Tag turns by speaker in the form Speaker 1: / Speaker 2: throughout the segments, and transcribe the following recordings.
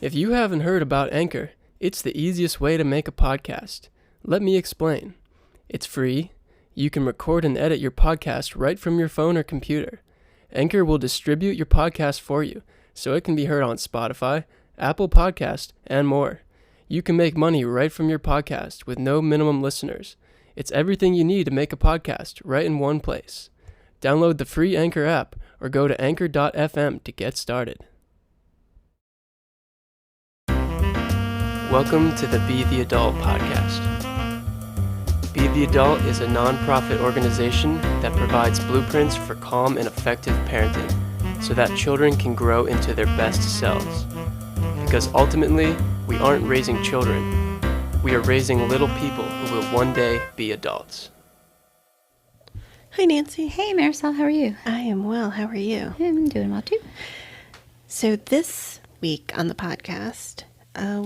Speaker 1: If you haven't heard about Anchor, it's the easiest way to make a podcast. Let me explain. It's free. You can record and edit your podcast right from your phone or computer. Anchor will distribute your podcast for you, so it can be heard on Spotify, Apple Podcast, and more. You can make money right from your podcast with no minimum listeners. It's everything you need to make a podcast right in one place. Download the free Anchor app or go to anchor.fm to get started. Welcome to the Be the Adult podcast. Be the Adult is a nonprofit organization that provides blueprints for calm and effective parenting so that children can grow into their best selves. Because ultimately, we aren't raising children. We are raising little people who will one day be adults.
Speaker 2: Hi, Nancy.
Speaker 3: Hey, Marisol, how are you?
Speaker 2: I am well. How are you?
Speaker 3: I'm doing well, too.
Speaker 2: So this week on the podcast,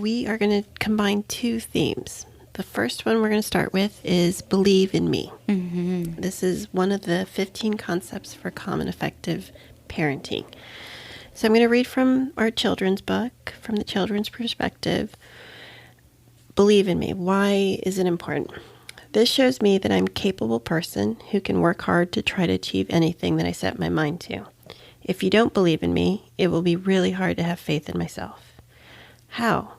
Speaker 2: we are going to combine two themes. The first one we're going to start with is Believe in Me.
Speaker 3: Mm-hmm.
Speaker 2: This is one of the 15 concepts for calm and effective parenting. So I'm going to read from our children's book, from the children's perspective. Believe in me. Why is it important? This shows me that I'm a capable person who can work hard to try to achieve anything that I set my mind to. If you don't believe in me, it will be really hard to have faith in myself. How?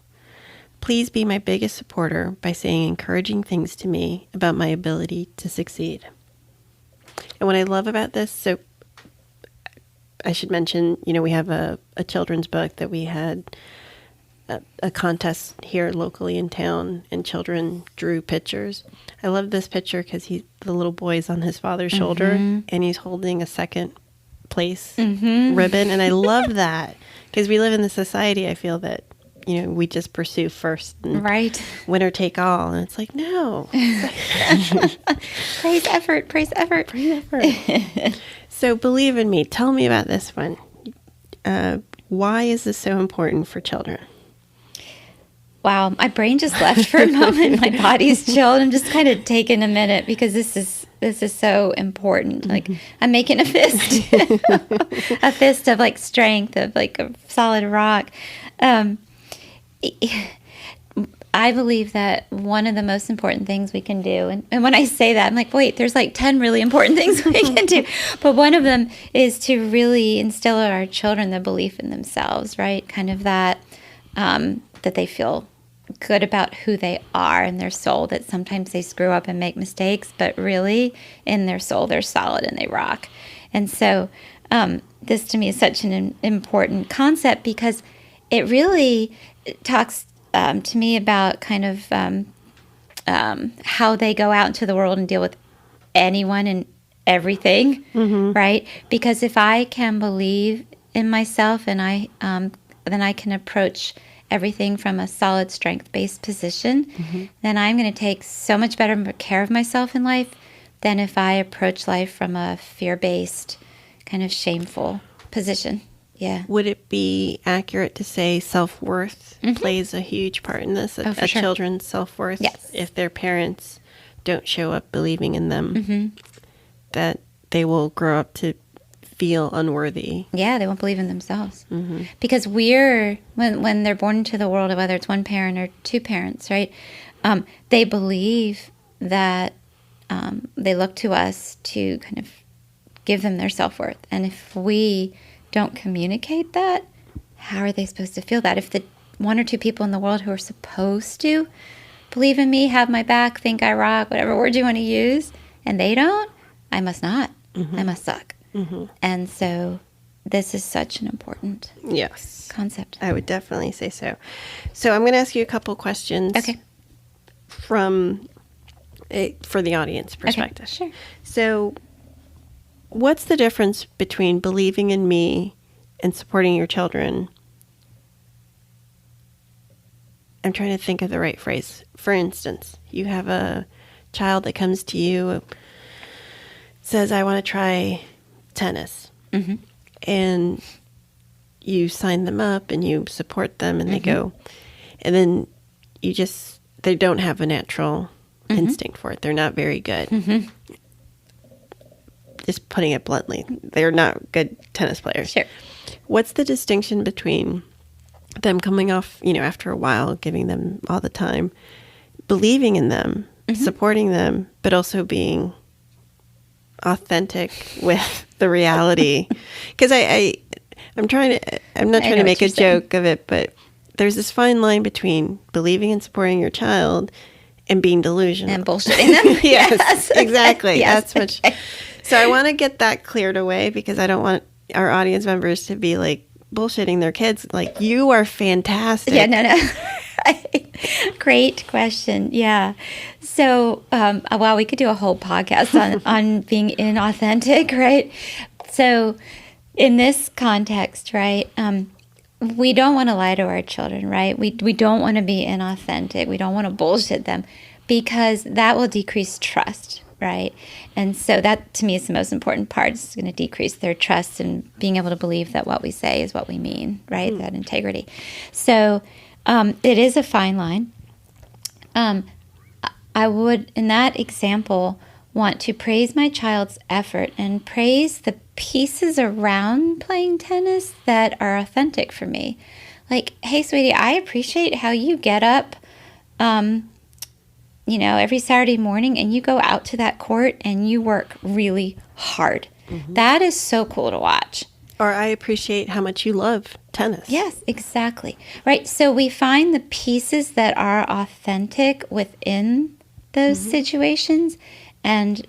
Speaker 2: Please be my biggest supporter by saying encouraging things to me about my ability to succeed. And what I love about this, so I should mention, we have a children's book that we had a contest here locally in town, and children drew pictures. I love this picture because the little boy's on his father's shoulder, and he's holding a second place ribbon. And I love that because we live in the society, I feel, that, we just pursue first and
Speaker 3: right.
Speaker 2: Winner take all. And it's like, no.
Speaker 3: Praise effort. Praise effort.
Speaker 2: Praise effort. So Believe in Me. Tell me about this one. Why is this so important for children?
Speaker 3: Wow, my brain just left for a moment. My body's chilled. I'm just kind of taking a minute because this is so important. Like, I'm making a fist, a fist of like strength, of like a solid rock. I believe that one of the most important things we can do, and when I say that, I'm like, wait, there's like 10 really important things we can do. But one of them is to really instill in our children the belief in themselves, right? Kind of that they feel good about who they are in their soul, that sometimes they screw up and make mistakes, but really in their soul, they're solid and they rock. And so this to me is such an important concept because it really talks to me about kind of how they go out into the world and deal with anyone and everything, right? Because if I can believe in myself and then I can approach everything from a solid strength-based position, then I'm going to take so much better care of myself in life than if I approach life from a fear-based, kind of shameful position. Yeah.
Speaker 2: Would it be accurate to say self-worth plays a huge part in this?
Speaker 3: For sure.
Speaker 2: Children's self-worth?
Speaker 3: Yes.
Speaker 2: If their parents don't show up believing in them, that they will grow up to feel unworthy.
Speaker 3: Yeah, they won't believe in themselves. Because when they're born into the world, whether it's one parent or two parents, right, they believe that they look to us to kind of give them their self-worth. And if we don't communicate that, how are they supposed to feel that? If the one or two people in the world who are supposed to believe in me, have my back, think I rock, whatever word you want to use, and they don't, I must not. I must suck. And so this is such an important concept.
Speaker 2: I would definitely say so. So I'm going to ask you a couple questions from for the audience perspective.
Speaker 3: Okay, sure.
Speaker 2: So what's the difference between believing in me and supporting your children? I'm trying to think of the right phrase. For instance, you have a child that comes to you, says, I want to try tennis. And you sign them up and you support them and they go. And then they don't have a natural instinct for it. They're not very good. Just putting it bluntly, they're not good tennis players.
Speaker 3: Sure.
Speaker 2: What's the distinction between them coming off, after a while, giving them all the time, believing in them, supporting them, but also being authentic with the reality. Because I'm not trying to make a joke of it, but there's this fine line between believing and supporting your child and being delusional.
Speaker 3: And bullshitting them.
Speaker 2: Yes, exactly.
Speaker 3: Yes.
Speaker 2: That's much. So I want to get that cleared away, because I don't want our audience members to be like bullshitting their kids. Like, you are fantastic.
Speaker 3: Yeah, no. Great question. Yeah. So, well, we could do a whole podcast on being inauthentic, right? So, in this context, right, we don't want to lie to our children, right? We don't want to be inauthentic. We don't want to bullshit them, because that will decrease trust, right? And so that, to me, is the most important part. It's going to decrease their trust in being able to believe that what we say is what we mean, right? That integrity. So it is a fine line. I would, in that example, want to praise my child's effort and praise the pieces around playing tennis that are authentic for me. Like, hey, sweetie, I appreciate how you get up, every Saturday morning and you go out to that court and you work really hard. That is so cool to watch.
Speaker 2: Or I appreciate how much you love tennis.
Speaker 3: Yes, exactly. Right. So we find the pieces that are authentic within those situations and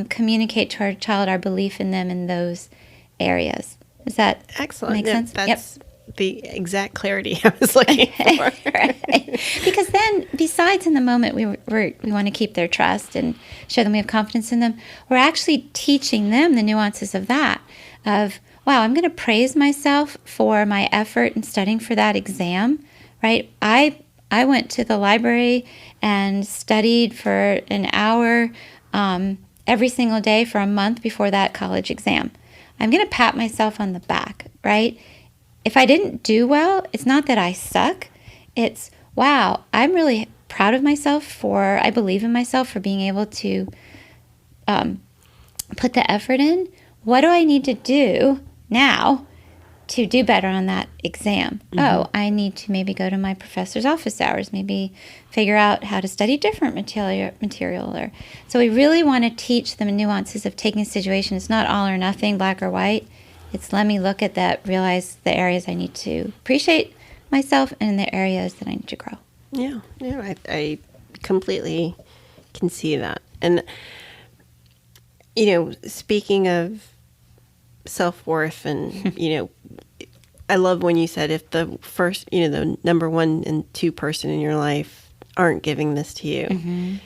Speaker 3: communicate to our child our belief in them in those areas. Does that
Speaker 2: Excellent.
Speaker 3: make sense?
Speaker 2: That's the exact clarity I was looking for.
Speaker 3: Right. Because then, besides in the moment we want to keep their trust and show them we have confidence in them, we're actually teaching them the nuances of that, of, wow, I'm going to praise myself for my effort in studying for that exam, right? I went to the library and studied for an hour every single day for a month before that college exam. I'm going to pat myself on the back, right? If I didn't do well, it's not that I suck. It's, wow, I'm really proud of myself I believe in myself for being able to put the effort in. What do I need to do now to do better on that exam? Oh, I need to maybe go to my professor's office hours, maybe figure out how to study different material. So we really want to teach them nuances of taking a situation. It's not all or nothing, black or white. It's let me look at that, realize the areas I need to appreciate myself and the areas that I need to grow.
Speaker 2: Yeah, I completely can see that. And, speaking of self-worth and, I love when you said if the first, the number 1 and 2 person in your life aren't giving this to you.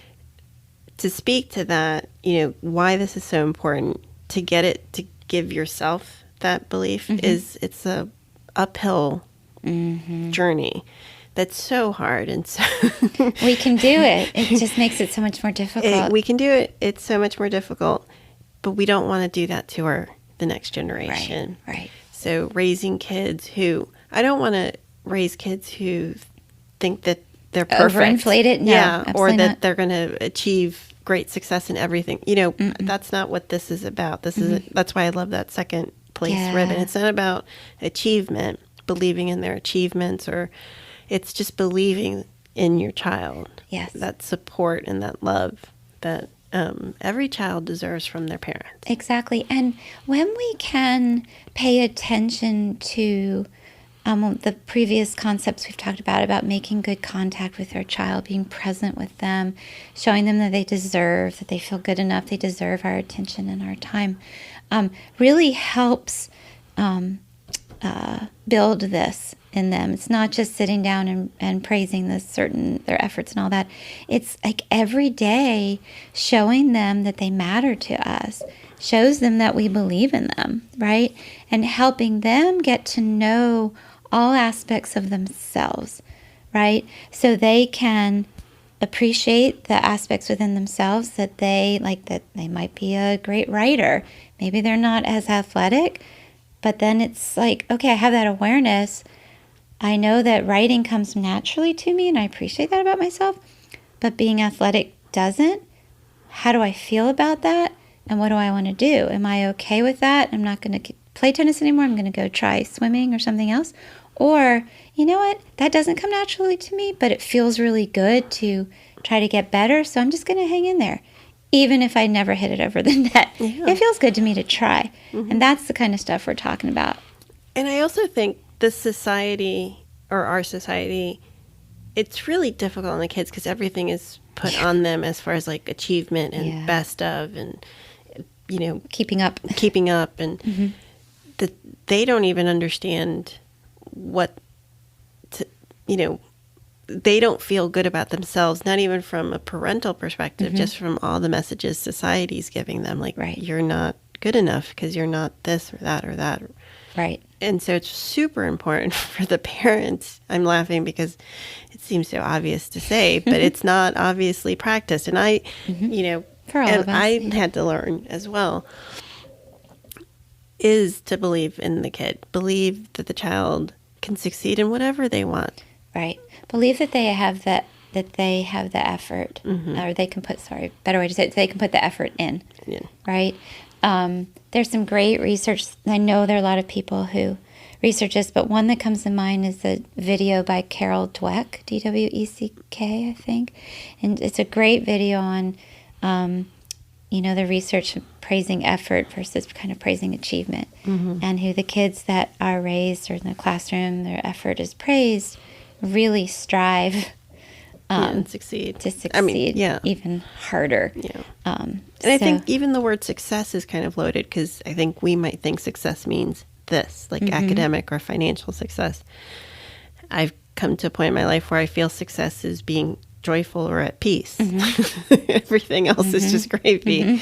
Speaker 2: To speak to that, why this is so important, to give yourself that belief it's a uphill journey that's so hard, and so
Speaker 3: we can do it. It just makes it so much more difficult.
Speaker 2: We can do it. It's so much more difficult, but we don't want to do that to the next generation.
Speaker 3: Right.
Speaker 2: So raising kids I don't want to raise kids who think that they're perfect.
Speaker 3: Overinflate it? No,
Speaker 2: yeah, or that
Speaker 3: not.
Speaker 2: they're going to achieve great success in everything. That's not what this is about. That's why I love that second place ribbon. It's not about achievement, believing in their achievements, or it's just believing in your child.
Speaker 3: Yes.
Speaker 2: That support and that love that every child deserves from their parents.
Speaker 3: Exactly. And when we can pay attention to the previous concepts we've talked about making good contact with our child, being present with them, showing them that they deserve, that they feel good enough, they deserve our attention and our time, really helps build this in them. It's not just sitting down and praising their efforts and all that. It's like every day showing them that they matter to us, shows them that we believe in them, right? And helping them get to know all aspects of themselves, right? So they can appreciate the aspects within themselves that they might be a great writer. Maybe they're not as athletic, but then it's like, okay, I have that awareness. I know that writing comes naturally to me and I appreciate that about myself, but being athletic doesn't. How do I feel about that? And what do I want to do? Am I okay with that? I'm not going to play tennis anymore. I'm going to go try swimming or something else. Or, you know what, that doesn't come naturally to me, but it feels really good to try to get better, so I'm just going to hang in there. Even if I never hit it over the net.
Speaker 2: Yeah.
Speaker 3: It feels good to me to try. And that's the kind of stuff we're talking about.
Speaker 2: And I also think this society, or our society, it's really difficult on the kids because everything is put on them as far as like achievement and best of and, you know,
Speaker 3: Keeping up.
Speaker 2: And they don't even understand they don't feel good about themselves, not even from a parental perspective, just from all the messages society's giving them. Like, you're not good enough because you're not this or that or that.
Speaker 3: Right.
Speaker 2: And so it's super important for the parents. I'm laughing because it seems so obvious to say, but it's not obviously practiced. And I,
Speaker 3: For all of us,
Speaker 2: I had to learn as well, is to believe in the kid, believe that the child can succeed in whatever they want.
Speaker 3: Right. Believe that they have the effort, or they can put, better way to say it, they can put the effort in, right? There's some great research. I know there are a lot of people who research this, but one that comes to mind is a video by Carol Dweck, D-W-E-C-K, I think. And it's a great video on, the research of praising effort versus kind of praising achievement. And who the kids that are raised or in the classroom, their effort is praised, really strive
Speaker 2: and succeed.
Speaker 3: To succeed even harder.
Speaker 2: And I think even the word success is kind of loaded because I think we might think success means this, like academic or financial success. I've come to a point in my life where I feel success is being joyful or at peace. Everything else is just gravy.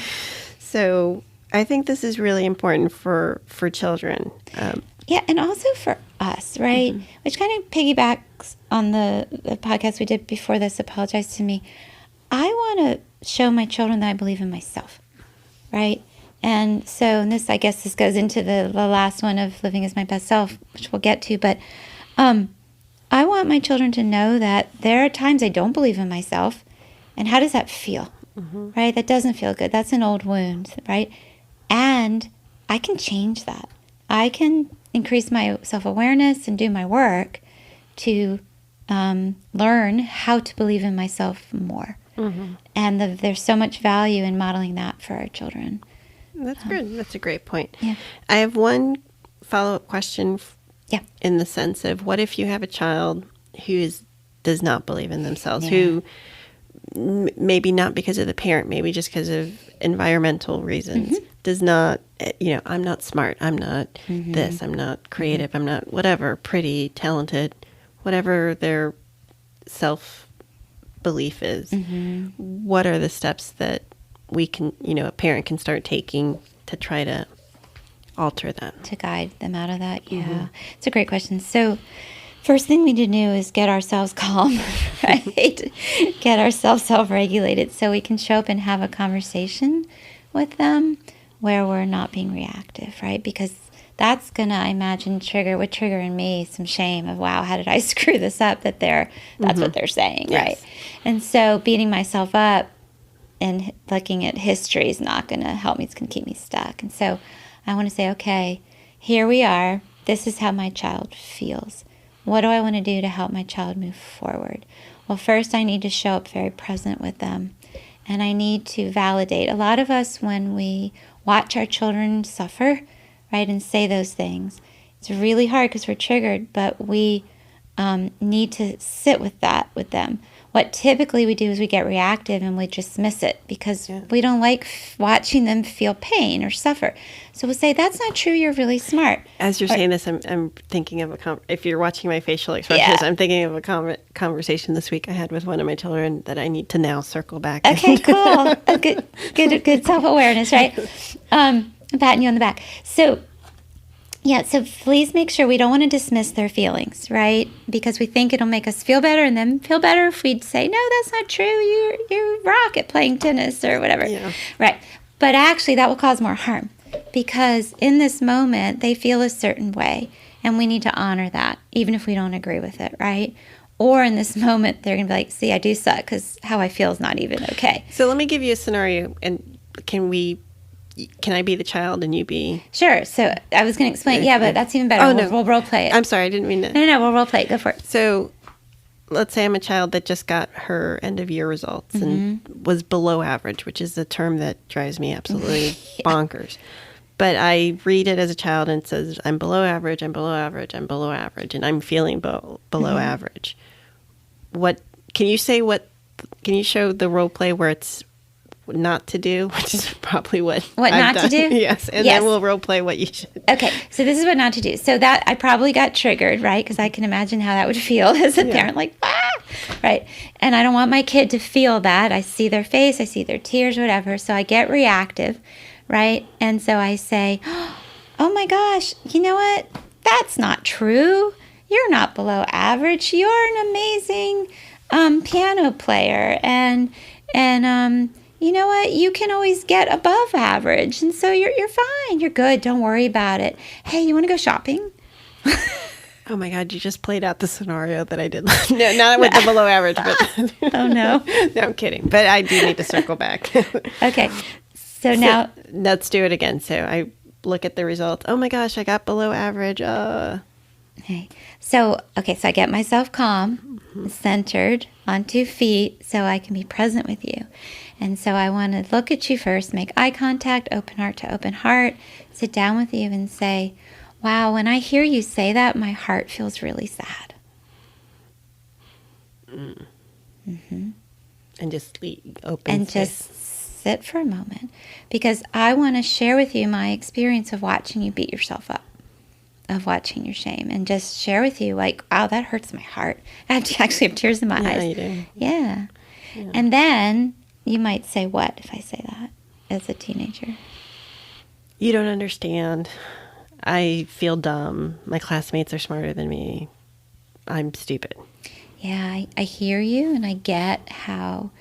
Speaker 2: So I think this is really important for children.
Speaker 3: And also for us, right? Which kind of piggybacks on the podcast we did before this, Apologize to Me. I want to show my children that I believe in myself, right? And so I guess this goes into the last one of living as my best self, which we'll get to. But I want my children to know that there are times I don't believe in myself. And how does that feel, right? That doesn't feel good. That's an old wound, right? And I can change that. I can increase my self-awareness and do my work to learn how to believe in myself more. And there's so much value in modeling that for our children.
Speaker 2: That's good. That's a great point.
Speaker 3: Yeah.
Speaker 2: I have one follow-up question in the sense of what if you have a child who does not believe in themselves, who maybe not because of the parent, maybe just because of environmental reasons, does not, I'm not smart, I'm not this, I'm not creative, I'm not whatever, pretty, talented, whatever their self-belief is. What are the steps that we can, a parent can start taking to try to alter that?
Speaker 3: To guide them out of that, It's a great question. So first thing we need to do is get ourselves calm, right? Get ourselves self-regulated so we can show up and have a conversation with them where we're not being reactive, right? Because that's going to, I imagine, trigger in me some shame of, wow, how did I screw this up that's what they're saying, right? And so beating myself up and looking at history is not going to help me. It's going to keep me stuck. And so I want to say, okay, here we are. This is how my child feels. What do I want to do to help my child move forward? Well, first I need to show up very present with them. And I need to validate. A lot of us, when we watch our children suffer, right, and say those things, it's really hard because we're triggered, but we need to sit with that with them. What typically we do is we get reactive and we dismiss it because we don't like watching them feel pain or suffer. So we'll say, that's not true, you're really smart.
Speaker 2: As you're saying this, I'm thinking of if you're watching my facial expressions, I'm thinking of a conversation this week I had with one of my children that I need to now circle back.
Speaker 3: Okay, cool. Good self-awareness, right? I'm patting you on the back. So please make sure we don't want to dismiss their feelings, right? Because we think it'll make us feel better and then feel better if we'd say, no, that's not true. You rock at playing tennis or whatever. Right. But actually that will cause more harm because in this moment they feel a certain way and we need to honor that even if we don't agree with it, right? Or in this moment they're going to be like, see, I do suck because how I feel is not even okay.
Speaker 2: So let me give you a scenario and can we can I be the child and you be?
Speaker 3: Sure. So I was going to explain. Yeah, but that's even better.
Speaker 2: Oh, no.
Speaker 3: We'll role play it.
Speaker 2: I'm sorry, I didn't mean to.
Speaker 3: No, we'll role play it. Go for it.
Speaker 2: So let's say I'm a child that just got her end of year results and was below average, which is a term that drives me absolutely bonkers. But I read it as a child and it says, I'm below average, I'm below average, I'm below average, and I'm feeling below average. What can you say? Can you show the role play where it's not to do, which is probably what I've
Speaker 3: not
Speaker 2: done.
Speaker 3: to do?
Speaker 2: Yes, and then we'll role play what you should.
Speaker 3: Okay, so this is what not to do. So that I probably got triggered, right? Because I can imagine how that would feel as a parent, like, right? And I don't want my kid to feel that. I see their face, I see their tears, whatever. So I get reactive, right? And so I say, oh my gosh, you know what? That's not true. You're not below average. You're an amazing piano player, and you know what? You can always get above average, and so you're fine. You're good. Don't worry about it. Hey, you want to go shopping?
Speaker 2: Oh my God! You just played out the scenario that I did. No, not with the below average, but
Speaker 3: oh no,
Speaker 2: no, I'm kidding. But I do need to circle back.
Speaker 3: Okay, so now
Speaker 2: let's do it again. So I look at the results. Oh my gosh, I got below average.
Speaker 3: Okay. So I get myself calm, centered on 2 feet so I can be present with you. And so I want to look at you first, make eye contact, open heart to open heart, sit down with you and say, wow, when I hear you say that, my heart feels really sad.
Speaker 2: And just open
Speaker 3: and
Speaker 2: space.
Speaker 3: Just sit for a moment, because I want to share with you my experience of watching you beat yourself up, of watching your shame, and just share with you, like, wow, that hurts my heart. I actually have tears in my eyes.
Speaker 2: You do.
Speaker 3: Yeah. And then you might say, what if I say that as a teenager?
Speaker 2: You don't understand. I feel dumb. My classmates are smarter than me. I'm stupid.
Speaker 3: Yeah, I hear you, and I get how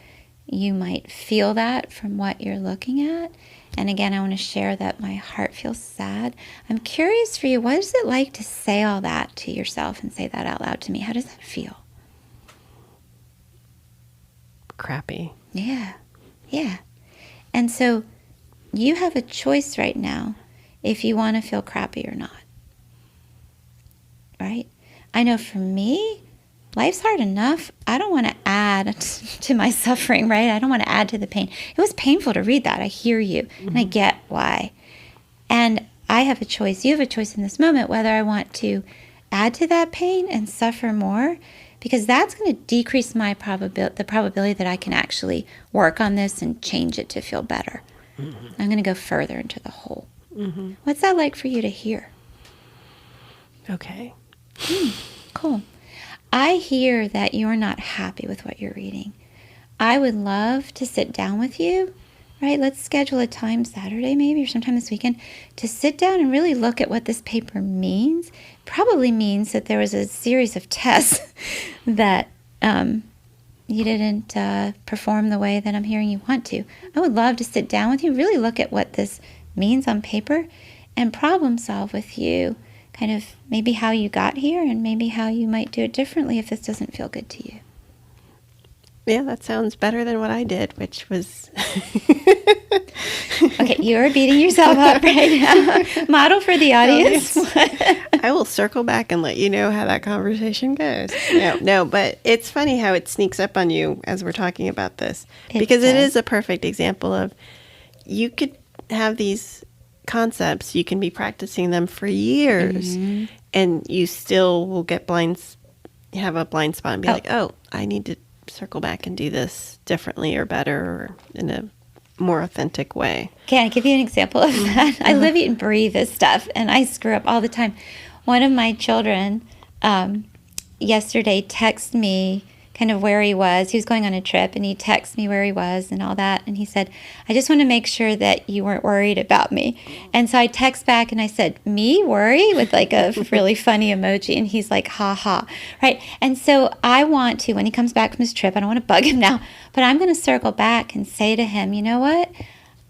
Speaker 3: you might feel that from what you're looking at. And again, I want to share that my heart feels sad. I'm curious for you, what is it like to say all that to yourself and say that out loud to me? How does that feel?
Speaker 2: Crappy.
Speaker 3: Yeah. And so you have a choice right now if you want to feel crappy or not. Right? I know for me, life's hard enough. I don't want to add to my suffering, right? I don't want to add to the pain. It was painful to read that. I hear you, and I get why. And I have a choice. You have a choice in this moment whether I want to add to that pain and suffer more, because that's going to decrease my the probability that I can actually work on this and change it to feel better. I'm going to go further into the hole. What's that like for you to hear?
Speaker 2: Okay.
Speaker 3: Cool. I hear that you're not happy with what you're reading. I would love to sit down with you, right? Let's schedule a time, Saturday maybe, or sometime this weekend, to sit down and really look at what this paper means. Probably means that there was a series of tests that you didn't perform the way that I'm hearing you want to. I would love to sit down with you, really look at what this means on paper, and problem solve with you kind of maybe how you got here and maybe how you might do it differently if this doesn't feel good to you.
Speaker 2: Yeah, that sounds better than what I did, which was...
Speaker 3: Okay, you're beating yourself up right now. Model for the audience.
Speaker 2: I will circle back and let you know how that conversation goes. No, but it's funny how it sneaks up on you as we're talking about this. Because it is a perfect example of, you could have these concepts, you can be practicing them for years, and you still will have a blind spot and be like, oh, I need to circle back and do this differently or better or in a more authentic way.
Speaker 3: Can I give you an example of that? I live, eat, and breathe this stuff, and I screw up all the time. One of my children yesterday texted me kind of where he was. He was going on a trip, and he texted me where he was and all that. And he said, I just want to make sure that you weren't worried about me. And so I text back and I said, me worry? With like a really funny emoji. And he's like, ha ha. Right. And so I want to, when he comes back from his trip, I don't want to bug him now, but I'm going to circle back and say to him, you know what?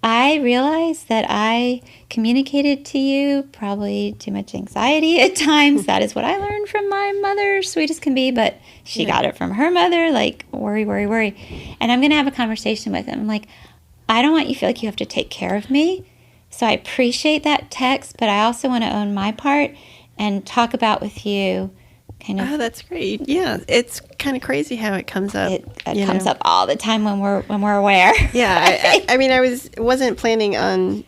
Speaker 3: I realize that I communicated to you probably too much anxiety at times. That is what I learned from my mother, sweet as can be, but she got it from her mother, like worry, worry, worry. And I'm going to have a conversation with him. I'm like, I don't want you to feel like you have to take care of me. So I appreciate that text, but I also want to own my part and talk about with you kind of.
Speaker 2: Oh, that's great. Yeah, it's kind of crazy how it comes up.
Speaker 3: It comes up all the time when we're aware.
Speaker 2: Yeah, I mean, wasn't planning on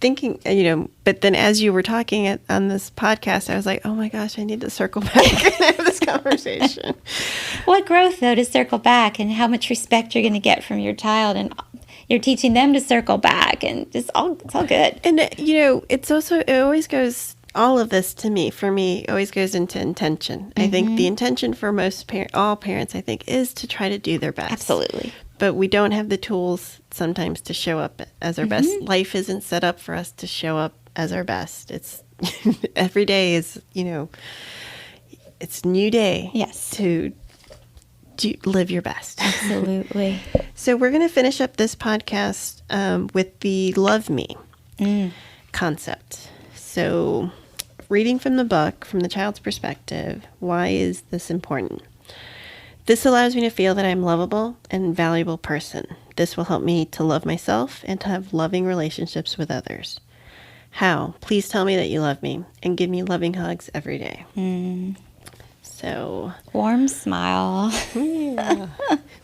Speaker 2: thinking, but then as you were talking on this podcast, I was like, oh my gosh, I need to circle back and have this conversation.
Speaker 3: What growth, though, to circle back, and how much respect you're going to get from your child, and you're teaching them to circle back, and it's all good.
Speaker 2: And, it's also, it always goes, all of this for me, always goes into intention. I think the intention for all parents, I think, is to try to do their best.
Speaker 3: Absolutely.
Speaker 2: But we don't have the tools sometimes to show up as our best. Life isn't set up for us to show up as our best. It's every day is, it's a new day.
Speaker 3: Yes.
Speaker 2: To live your best.
Speaker 3: Absolutely.
Speaker 2: So we're going to finish up this podcast with the love me concept. So reading from the book, from the child's perspective, why is this important? This allows me to feel that I'm lovable and valuable person. This will help me to love myself and to have loving relationships with others. How? Please tell me that you love me and give me loving hugs every day. So
Speaker 3: warm smile.
Speaker 2: Yeah.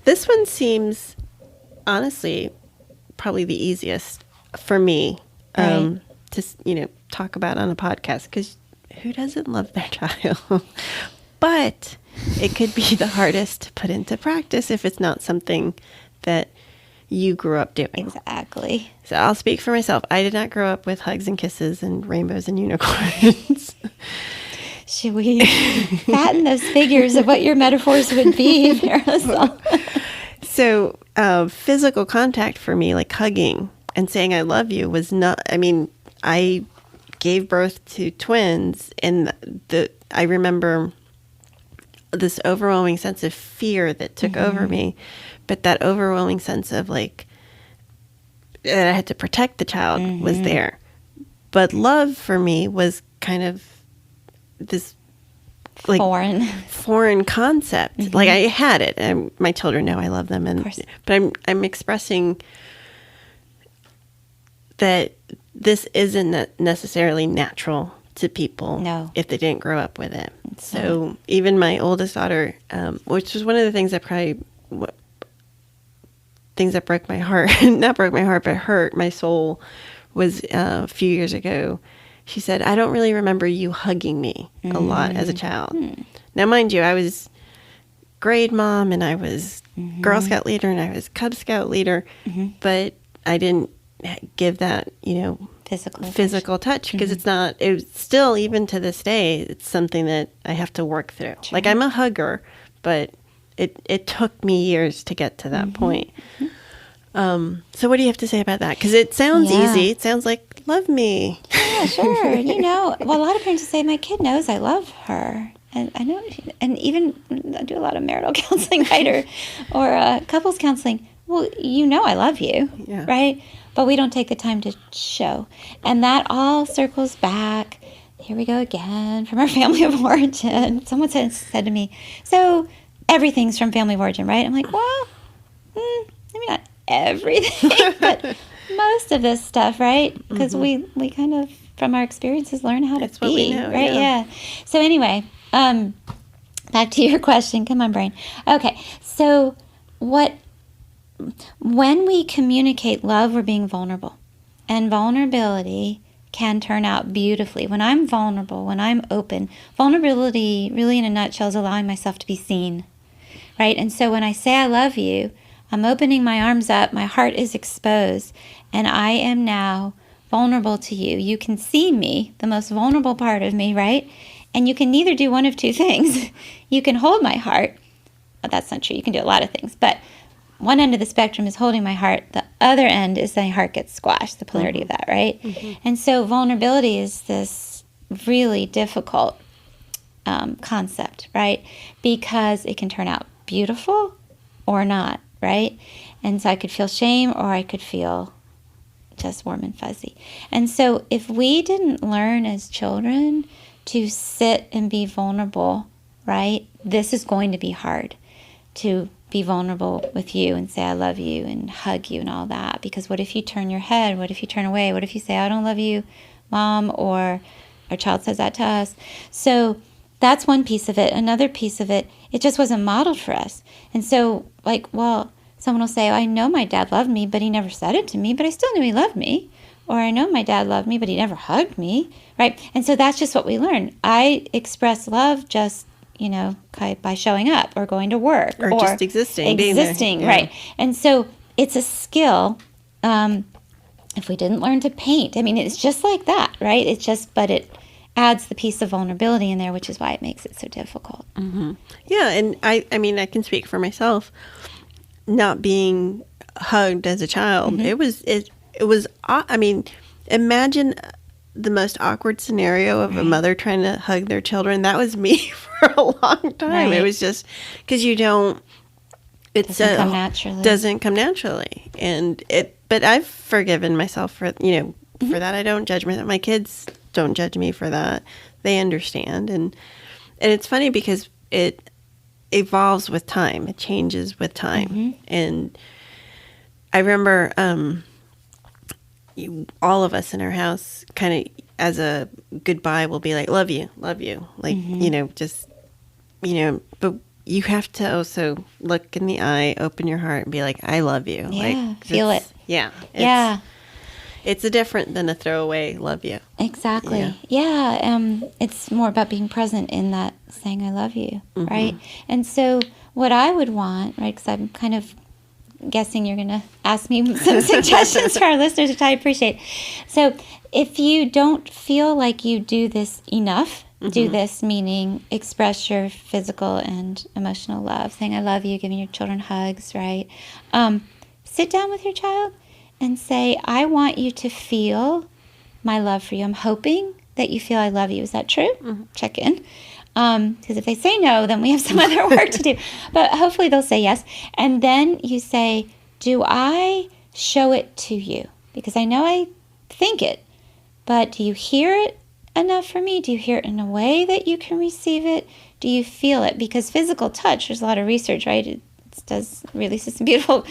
Speaker 2: This one seems, honestly, probably the easiest for me to talk about on a podcast, because who doesn't love their child? But it could be the hardest to put into practice if it's not something that you grew up doing.
Speaker 3: Exactly.
Speaker 2: So I'll speak for myself. I did not grow up with hugs and kisses and rainbows and unicorns.
Speaker 3: Should we fatten those figures of what your metaphors would be, Marisol?
Speaker 2: So physical contact for me, like hugging and saying I love you, was not, I gave birth to twins, and I remember this overwhelming sense of fear that took over me, but that overwhelming sense of that I had to protect the child was there. But love for me was kind of this foreign concept. Like I had it, and my children know I love them, but I'm expressing that this isn't necessarily natural to people if they didn't grow up with it. So even my oldest daughter, which was one of the things that broke my heart, not broke my heart, but hurt my soul, was a few years ago. She said, I don't really remember you hugging me a lot as a child. Now, mind you, I was grade mom, and I was Girl Scout leader, and I was Cub Scout leader, but I didn't give that, physical touch, because it's still, even to this day, it's something that I have to work through. Sure. Like, I'm a hugger, but it took me years to get to that point. So what do you have to say about that? Because it sounds easy. It sounds like, love me.
Speaker 3: Yeah, sure. Well, a lot of parents say, my kid knows I love her. And I know, and even I do a lot of marital counseling, right? Or couples counseling. Well, I love you, right? But we don't take the time to show. And that all circles back. Here we go again, from our family of origin. Someone said to me, so everything's from family of origin, right? I'm like, well, maybe not everything, but most of this stuff, right? Because we kind of, from our experiences, learn how to be, what we know, right? Yeah. So anyway, back to your question. Come on, brain. Okay, so when we communicate love, we're being vulnerable. And vulnerability can turn out beautifully. When I'm vulnerable, when I'm open, vulnerability really in a nutshell is allowing myself to be seen, right? And so when I say I love you, I'm opening my arms up, my heart is exposed, and I am now vulnerable to you. You can see me, the most vulnerable part of me, right? And you can either do one of two things. You can hold my heart. Well, that's not true. You can do a lot of things, but one end of the spectrum is holding my heart. The other end is my heart gets squashed, the polarity of that, right? And so vulnerability is this really difficult concept, right? Because it can turn out beautiful or not, right? And so I could feel shame, or I could feel just warm and fuzzy. And so if we didn't learn as children to sit and be vulnerable, right, this is going to be hard to be vulnerable with you and say I love you and hug you and all that. Because what if you turn your head? What if you turn away? What if you say I don't love you, Mom? Or our child says that to us. So that's one piece of it. Another piece of it, it just wasn't modeled for us. And so someone will say, I know my dad loved me, but he never said it to me, but I still knew he loved me. Or I know my dad loved me, but he never hugged me, right? And so that's just what we learn. I express love just, by showing up or going to work.
Speaker 2: Or just existing. Being there. Yeah.
Speaker 3: Right. And so it's a skill. If we didn't learn to paint, it's just like that, right? But it adds the piece of vulnerability in there, which is why it makes it so difficult.
Speaker 2: Mm-hmm. Yeah, and I can speak for myself. Not being hugged as a child,
Speaker 3: Mm-hmm.
Speaker 2: it was. Imagine the most awkward scenario of a mother trying to hug their children. That was me for a long time.
Speaker 3: Right.
Speaker 2: It was just because you don't. It doesn't come naturally, But I've forgiven myself for for that. I don't judge myself. My kids don't judge me for that. They understand, and it's funny because it evolves with time. It changes with time, and I remember all of us in our house kind of as a goodbye will be like, love you, like but you have to also look in the eye, open your heart, and be like, I love you.
Speaker 3: Yeah, feel it.
Speaker 2: Yeah. It's a different than a throwaway love you.
Speaker 3: Exactly. Yeah. It's more about being present in that saying I love you, right? And so what I would want, right, because I'm kind of guessing you're going to ask me some suggestions for our listeners, which I appreciate. So if you don't feel like you do this enough, do this meaning express your physical and emotional love, saying I love you, giving your children hugs, right? Sit down with your child and say, I want you to feel my love for you. I'm hoping that you feel I love you. Is that true? Check in. Because if they say no, then we have some other work to do. But hopefully they'll say yes. And then you say, do I show it to you? Because I know I think it, but do you hear it enough for me? Do you hear it in a way that you can receive it? Do you feel it? Because physical touch, there's a lot of research, right? It does release some beautiful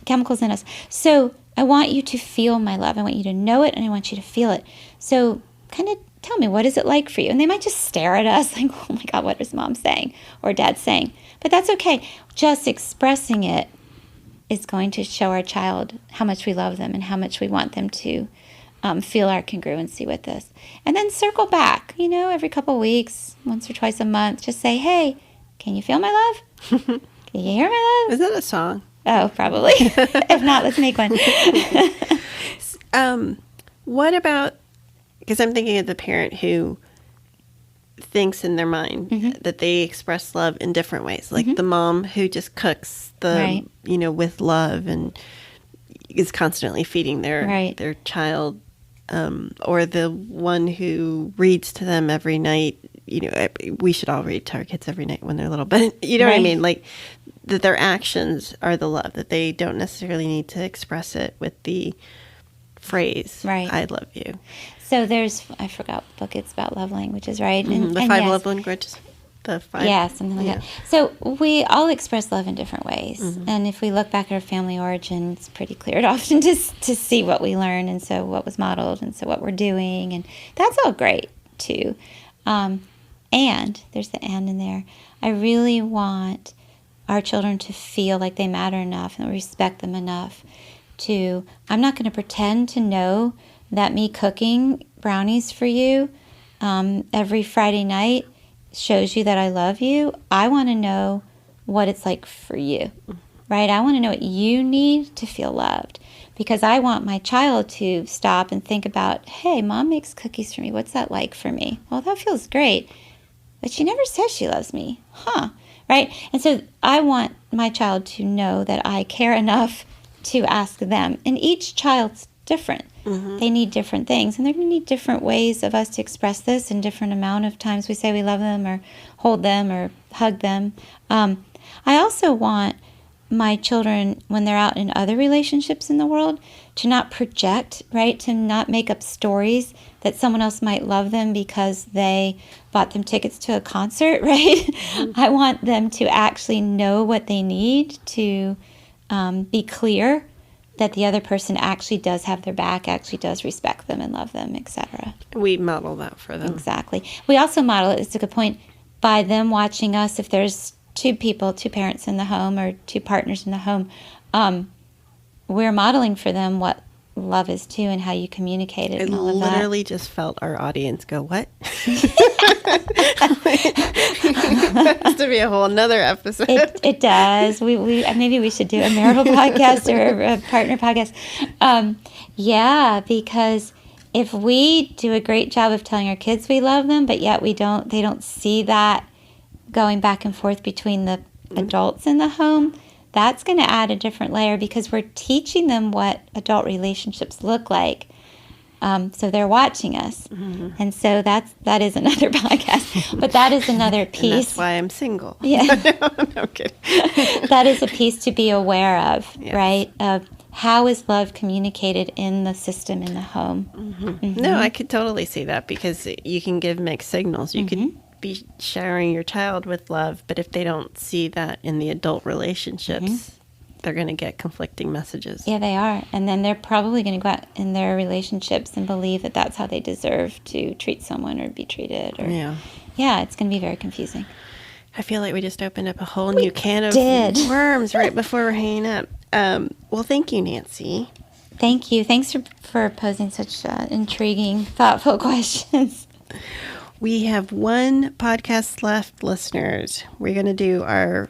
Speaker 3: chemicals in us. So I want you to feel my love. I want you to know it, and I want you to feel it. So kind of tell me, what is it like for you? And they might just stare at us like, oh my God, what is Mom saying or Dad saying? But that's okay. Just expressing it is going to show our child how much we love them and how much we want them to feel our congruency with this. And then circle back, every couple of weeks, once or twice a month, just say, hey, can you feel my love? Can you hear my love?
Speaker 2: Is that a song?
Speaker 3: Oh, probably. If not, let's make one.
Speaker 2: What about, because I'm thinking of the parent who thinks in their mind that they express love in different ways, like the mom who just cooks with love and is constantly feeding their child, or the one who reads to them every night. We should all read to our kids every night when they're little, but you know what I mean? Like that their actions are the love, that they don't necessarily need to express it with the phrase, I love you.
Speaker 3: So I forgot what book it's about love languages, right?
Speaker 2: The 5 love languages. The 5.
Speaker 3: Yeah, something like that. So we all express love in different ways. And if we look back at our family origin, it's pretty clear often to see what we learned and so what was modeled and so what we're doing. And that's all great too. And there's the and in there. I really want our children to feel like they matter enough and respect them enough I'm not going to pretend to know that me cooking brownies for you every Friday night shows you that I love you. I want to know what it's like for you, right? I want to know what you need to feel loved, because I want my child to stop and think about, hey, Mom makes cookies for me. What's that like for me? Well, that feels great, but she never says she loves me, right? And so I want my child to know that I care enough to ask them. And each child's different. They need different things, and they're going to need different ways of us to express this, and different amount of times we say we love them or hold them or hug them. I also want my children, when they're out in other relationships in the world, to not project, right? To not make up stories that someone else might love them because they bought them tickets to a concert, right? Mm-hmm. I want them to actually know what they need to be clear that the other person actually does have their back, actually does respect them and love them, etc.
Speaker 2: We model that for them.
Speaker 3: Exactly. We also model it, it's a good point, by them watching us. If there's two parents in the home or two partners in the home, we're modeling for them what love is too and how you communicate it and all of that.
Speaker 2: I literally just felt our audience go, what? That has to be a whole nother episode.
Speaker 3: It does. We maybe we should do a marital podcast or a partner podcast. Yeah, because if we do a great job of telling our kids we love them, but yet they don't see that going back and forth between the adults in the home, that's going to add a different layer because we're teaching them what adult relationships look like. So they're watching us. Mm-hmm. And so that is another podcast, but that is another piece.
Speaker 2: And that's why I'm single.
Speaker 3: Yeah.
Speaker 2: No kidding.
Speaker 3: That is a piece to be aware of,
Speaker 2: yes.
Speaker 3: right? Of how is love communicated in the system, in the home.
Speaker 2: Mm-hmm. Mm-hmm. No, I could totally see that because you can give mixed signals. You
Speaker 3: mm-hmm.
Speaker 2: could be showering your child with love, but if they don't see that in the adult relationships, mm-hmm. they're going to get conflicting messages.
Speaker 3: Yeah, they are. And then they're probably going to go out in their relationships and believe that that's how they deserve to treat someone or be treated. Or, yeah, it's going to be very confusing.
Speaker 2: I feel like we just opened up a whole new can of worms right before we're hanging up. Well, thank you, Nancy.
Speaker 3: Thank you. Thanks for posing such intriguing, thoughtful questions.
Speaker 2: We have one podcast left, listeners. We're going to do our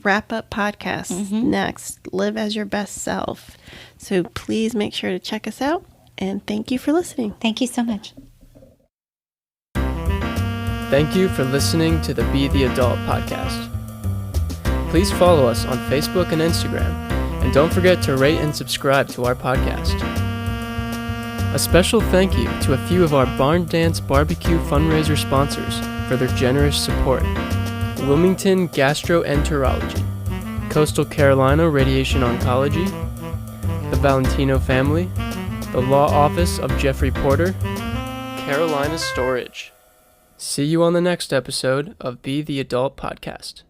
Speaker 2: wrap-up podcast mm-hmm. next, Live as Your Best Self. So please make sure to check us out, and thank you for listening.
Speaker 3: Thank you so much.
Speaker 1: Thank you for listening to the Be the Adult podcast. Please follow us on Facebook and Instagram, and don't forget to rate and subscribe to our podcast. A special thank you to a few of our Barn Dance Barbecue fundraiser sponsors for their generous support. Wilmington Gastroenterology, Coastal Carolina Radiation Oncology, the Valentino family, the Law Office of Jeffrey Porter, Carolina Storage. See you on the next episode of Be the Adult Podcast.